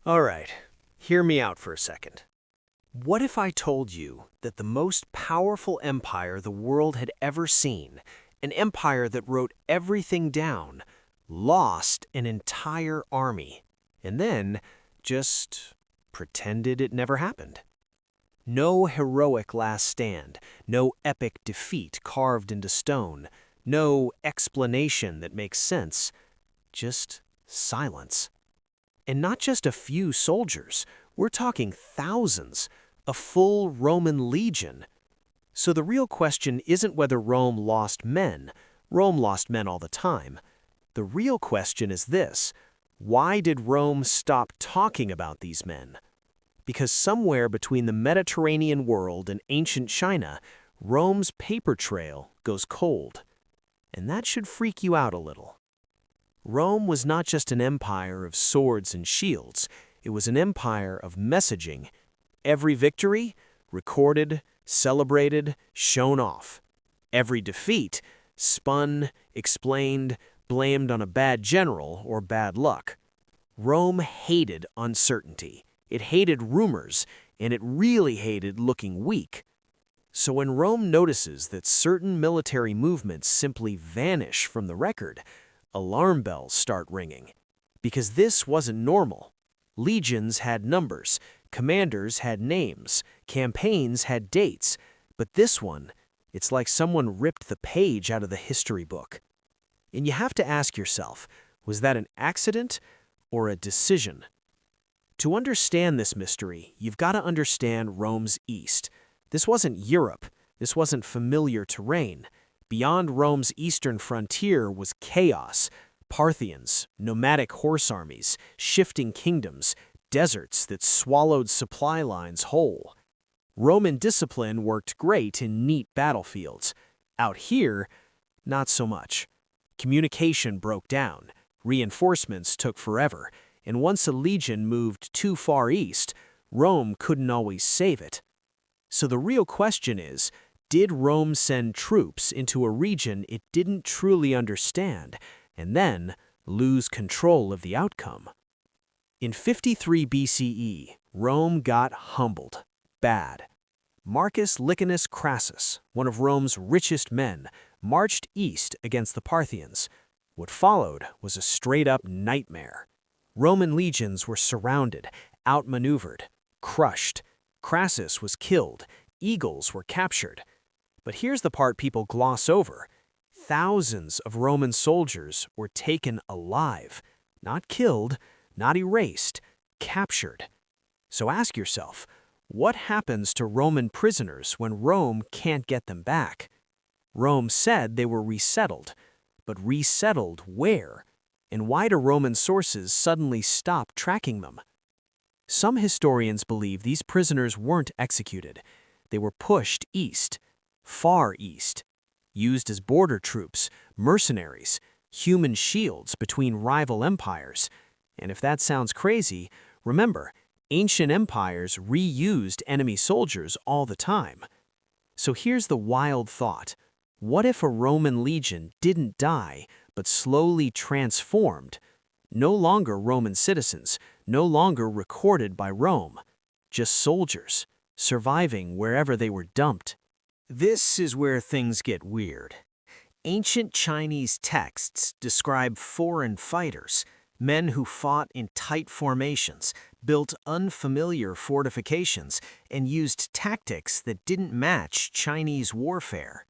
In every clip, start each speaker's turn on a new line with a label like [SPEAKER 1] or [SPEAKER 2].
[SPEAKER 1] All right, hear me out for a second. What if I told you that the most powerful empire the world had ever seen, an empire that wrote everything down, lost an entire army, and then just pretended it never happened? No heroic last stand, no epic defeat carved into stone, no explanation that makes sense, just silence. And not just a few soldiers, we're talking thousands, a full Roman legion. So the real question isn't whether Rome lost men. Rome lost men all the time. The real question is this: why did Rome stop talking about these men? Because somewhere between the Mediterranean world and ancient China, Rome's paper trail goes cold. And that should freak you out a little. Rome was not just an empire of swords and shields, it was an empire of messaging. Every victory, recorded, celebrated, shown off. Every defeat, spun, explained, blamed on a bad general or bad luck. Rome hated uncertainty. It hated rumors, and it really hated looking weak. So when Rome notices that certain military movements simply vanish from the record, alarm bells start ringing. Because this wasn't normal. Legions had numbers, commanders had names, campaigns had dates, but this one, it's like someone ripped the page out of the history book. And you have to ask yourself, was that an accident or a decision? To understand this mystery, you've got to understand Rome's east. This wasn't Europe. This wasn't familiar terrain. Beyond Rome's eastern frontier was chaos, Parthians, nomadic horse armies, shifting kingdoms, deserts that swallowed supply lines whole. Roman discipline worked great in neat battlefields. Out here, not so much. Communication broke down, reinforcements took forever, and once a legion moved too far east, Rome couldn't always save it. So the real question is, did Rome send troops into a region it didn't truly understand, and then lose control of the outcome? In 53 BCE, Rome got humbled. Bad. Marcus Licinius Crassus, one of Rome's richest men, marched east against the Parthians. What followed was a straight-up nightmare. Roman legions were surrounded, outmaneuvered, crushed. Crassus was killed. Eagles were captured. But here's the part people gloss over. Thousands of Roman soldiers were taken alive. Not killed, not erased, captured. So ask yourself, what happens to Roman prisoners when Rome can't get them back? Rome said they were resettled. But resettled where? And why do Roman sources suddenly stop tracking them? Some historians believe these prisoners weren't executed. They were pushed east, far east, used as border troops, mercenaries, human shields between rival empires. And if that sounds crazy, remember, ancient empires reused enemy soldiers all the time. So here's the wild thought. What if a Roman legion didn't die, but slowly transformed? No longer Roman citizens, no longer recorded by Rome, just soldiers, surviving wherever they were dumped. This is where things get weird. Ancient Chinese texts describe foreign fighters, men who fought in tight formations, built unfamiliar fortifications, and used tactics that didn't match Chinese warfare.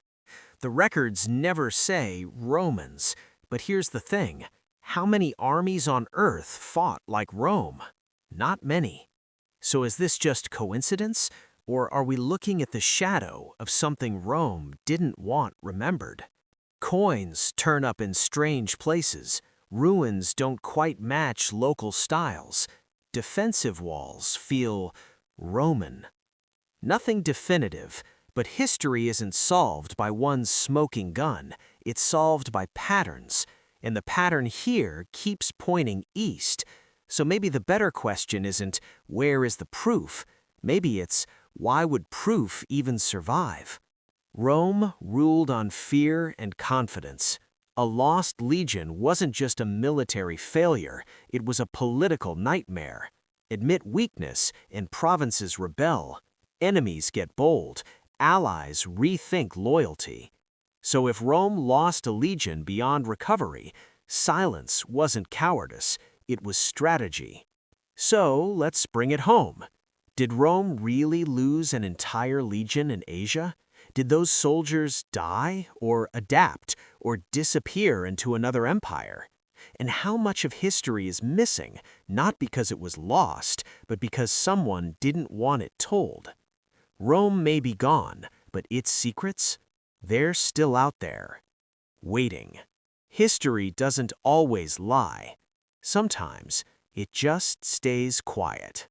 [SPEAKER 1] The records never say Romans, but here's the thing. How many armies on Earth fought like Rome? Not many. So is this just coincidence, or are we looking at the shadow of something Rome didn't want remembered? Coins turn up in strange places. Ruins don't quite match local styles. Defensive walls feel Roman. Nothing definitive, but history isn't solved by one smoking gun. It's solved by patterns, and the pattern here keeps pointing east. So maybe the better question isn't, where is the proof? Maybe it's, why would proof even survive? Rome ruled on fear and confidence. A lost legion wasn't just a military failure, it was a political nightmare. admit weakness, and provinces rebel. Enemies get bold, allies rethink loyalty. So if Rome lost a legion beyond recovery, silence wasn't cowardice, it was strategy. So let's bring it home. Did Rome really lose an entire legion in Asia? Did those soldiers die, or adapt, or disappear into another empire? And how much of history is missing, not because it was lost, but because someone didn't want it told? Rome may be gone, but its secrets? They're still out there, waiting. History doesn't always lie. Sometimes it just stays quiet.